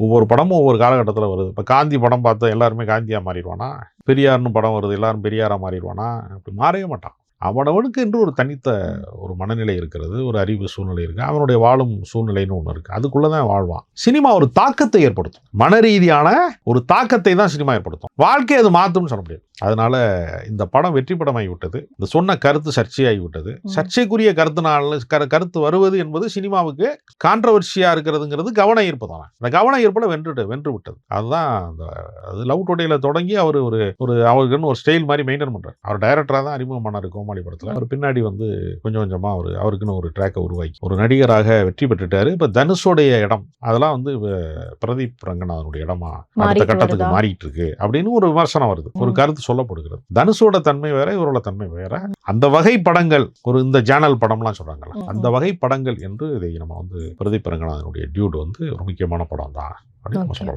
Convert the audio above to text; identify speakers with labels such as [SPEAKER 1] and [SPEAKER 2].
[SPEAKER 1] ஒவ்வொரு படமும் ஒவ்வொரு காலகட்டத்தில் வருது. இப்போ காந்தி படம் பார்த்தா எல்லாருமே காந்தியா மாறிடுவானா? பெரியார்னு படம் வருது, எல்லாரும் பெரியாரா மாறிடுவானா? அப்படி மாறவே மாட்டான். அவனவனுக்கு என்று ஒரு தனித்த ஒரு மனநிலை இருக்கிறது, ஒரு அறிவு சூழ்நிலை இருக்கு, அவனுடைய வாழும் சூழ்நிலைன்னு ஒன்று இருக்கு. அதுக்குள்ள தான் வாழ்வான். சினிமா ஒரு தாக்கத்தை ஏற்படுத்தும். மன ரீதியான ஒரு தாக்கத்தை தான் சினிமா ஏற்படுத்தும். வாழ்க்கையை அது மாற்றும்னு சொல்ல முடியாது. அதனால இந்த படம் வெற்றி படமாகி விட்டது. இந்த சொன்ன கருத்து சர்ச்சையாகி விட்டது. சர்ச்சைக்குரிய கருத்து வருவது என்பது சினிமாவுக்கு கான்ட்ரவர்சியா இருக்கிறதுங்கிறது கவன ஈர்ப்பு தானே. அந்த கவன ஈர்ப்புல வென்று விட்டது. அதுதான் அது லவ் டுடேல தொடங்கி அவர் அவருக்குன்னு ஒரு ஸ்டைல் மாதிரி மெயின்டைன் பண்றாரு. அவர் டைரக்டரா தான் அறிமுகம் பண்ணாரு கோமாளி படத்துல. அவர் பின்னாடி கொஞ்சம் கொஞ்சமா அவருக்குன்னு ஒரு ட்ராக்கை உருவாக்கி ஒரு நடிகராக வெற்றி பெற்றுட்டாரு. இப்ப தனுஷோடைய இடம் அதெல்லாம் பிரதீப் ரங்கநாதனுடைய இடமா அடுத்த கட்டத்துக்கு மாறிட்டு இருக்கு அப்படின்னு ஒரு விமர்சனம் வருது, ஒரு கருத்து சொல்லப்படுகிறது. தனுஷோட தன்மை வேற, இவரோட தன்மை வேற. அந்த வகை படங்கள் இந்த ஜேனல் படம்லாம் சொல்றாங்கல்ல, அந்த வகை படங்கள் என்று இதை நம்ம பிரதீப் ரங்கநாதனுடைய டியூட் ஒரு முக்கியமான படம் தான் அப்படின்னு நம்ம சொல்லலாம்.